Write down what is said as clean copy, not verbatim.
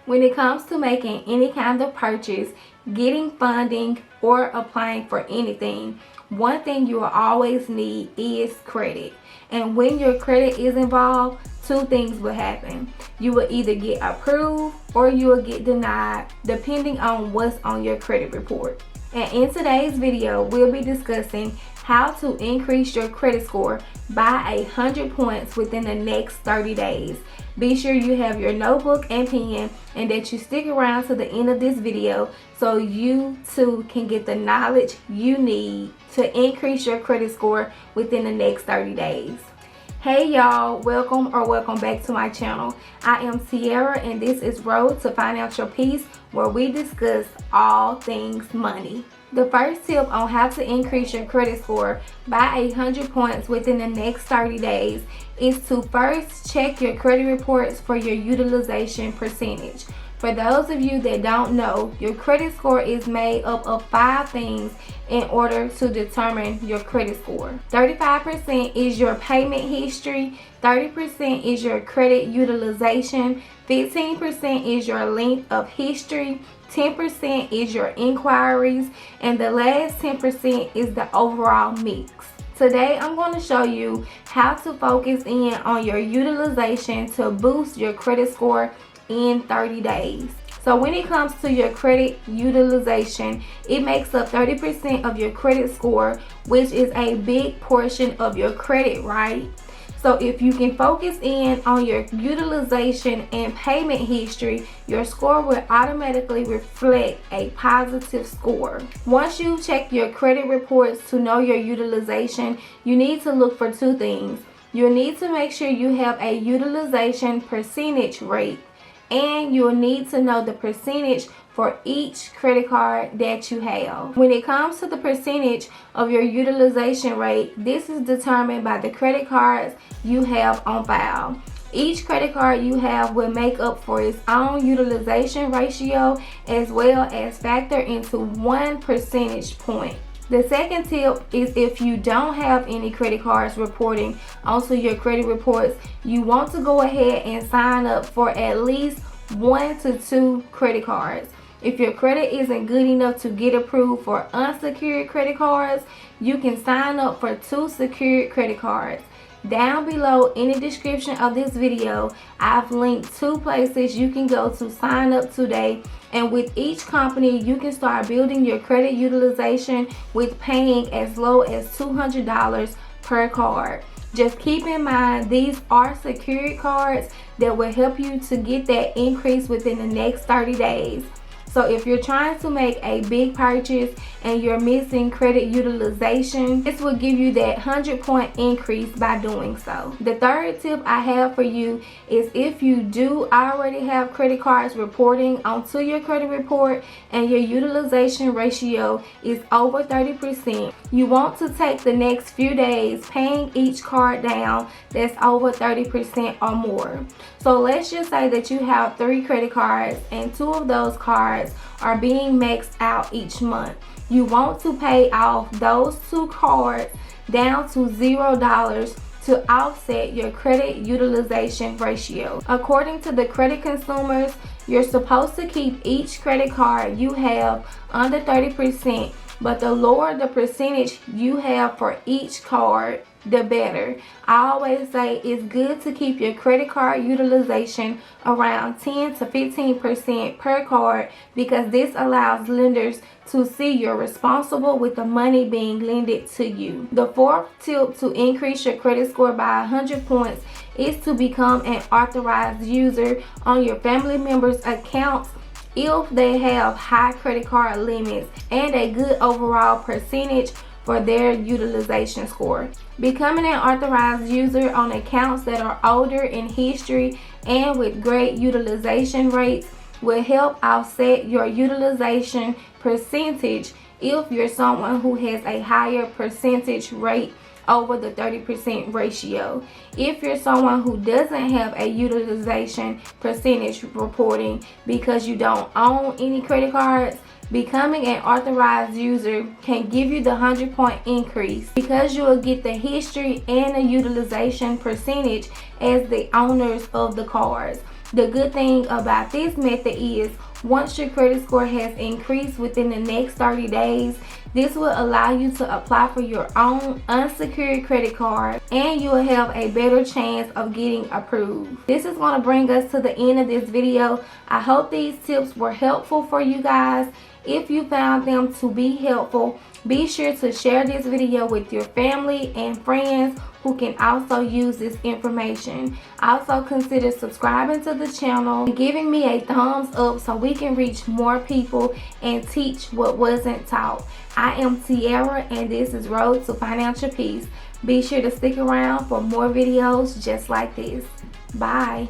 When it comes to making any kind of purchase, getting funding, or applying for anything, one thing you will always need is credit. And when your credit is involved, two things will happen. You will either get approved or you will get denied, depending on what's on your credit report. And in today's video, we'll be discussing how to increase your credit score by 100 points within the next 30 days. Be sure you have your notebook and pen and that you stick around to the end of this video so you too can get the knowledge you need to increase your credit score within the next 30 days. Hey y'all, welcome back to my channel. I am Sierra and this is Road to Financial Peace, where we discuss all things money. The first tip on how to increase your credit score by 100 points within the next 30 days is to first check your credit reports for your utilization percentage. For those of you that don't know, your credit score is made up of 5 things in order to determine your credit score. 35% is your payment history, 30% is your credit utilization, 15% is your length of history, 10% is your inquiries, and the last 10% is the overall mix. Today I'm going to show you how to focus in on your utilization to boost your credit score in 30 days. So when it comes to your credit utilization, it makes up 30% of your credit score, which is a big portion of your credit, right? So if you can focus in on your utilization and payment history, your score will automatically reflect a positive score. Once you check your credit reports to know your utilization, you need to look for 2 things. You'll need to make sure you have a utilization percentage rate, and you'll need to know the percentage for each credit card that you have. When it comes to the percentage of your utilization rate, this is determined by the credit cards you have on file. Each credit card you have will make up for its own utilization ratio as well as factor into 1 percentage point. The second tip is if you don't have any credit cards reporting onto your credit reports, you want to go ahead and sign up for at least 1 to 2 credit cards. If your credit isn't good enough to get approved for unsecured credit cards, you can sign up for 2 secured credit cards. Down below in the description of this video, I've linked 2 places you can go to sign up today, and with each company you can start building your credit utilization with paying as low as $200 per card. Just keep in mind these are secured cards that will help you to get that increase within the next 30 days. So if you're trying to make a big purchase and you're missing credit utilization, this will give you that 100-point increase by doing so. The third tip I have for you is if you do already have credit cards reporting onto your credit report and your utilization ratio is over 30%, you want to take the next few days paying each card down that's over 30% or more. So let's just say that you have 3 credit cards and 2 of those cards are being maxed out each month. You want to pay off those 2 cards down to $0 to offset your credit utilization ratio. According to the credit consumers, you're supposed to keep each credit card you have under 30%, but the lower the percentage you have for each card, the better. I always say it's good to keep your credit card utilization around 10 to 15% per card because this allows lenders to see you're responsible with the money being lended to you. The fourth tip to increase your credit score by 100 points is to become an authorized user on your family members' accounts if they have high credit card limits and a good overall percentage for their utilization score. Becoming an authorized user on accounts that are older in history and with great utilization rates will help offset your utilization percentage if you're someone who has a higher percentage rate over the 30% ratio. If you're someone who doesn't have a utilization percentage reporting because you don't own any credit cards, becoming an authorized user can give you the 100-point increase because you will get the history and the utilization percentage as the owners of the cards. The good thing about this method is once your credit score has increased within the next 30 days, this will allow you to apply for your own unsecured credit card and you will have a better chance of getting approved. This is going to bring us to the end of this video. I hope these tips were helpful for you guys. If you found them to be helpful, be sure to share this video with your family and friends who can also use this information. Also consider subscribing to the channel and giving me a thumbs up so we can reach more people and teach what wasn't taught. I am Tiara and this is Road to Financial Peace. Be sure to stick around for more videos just like this. Bye.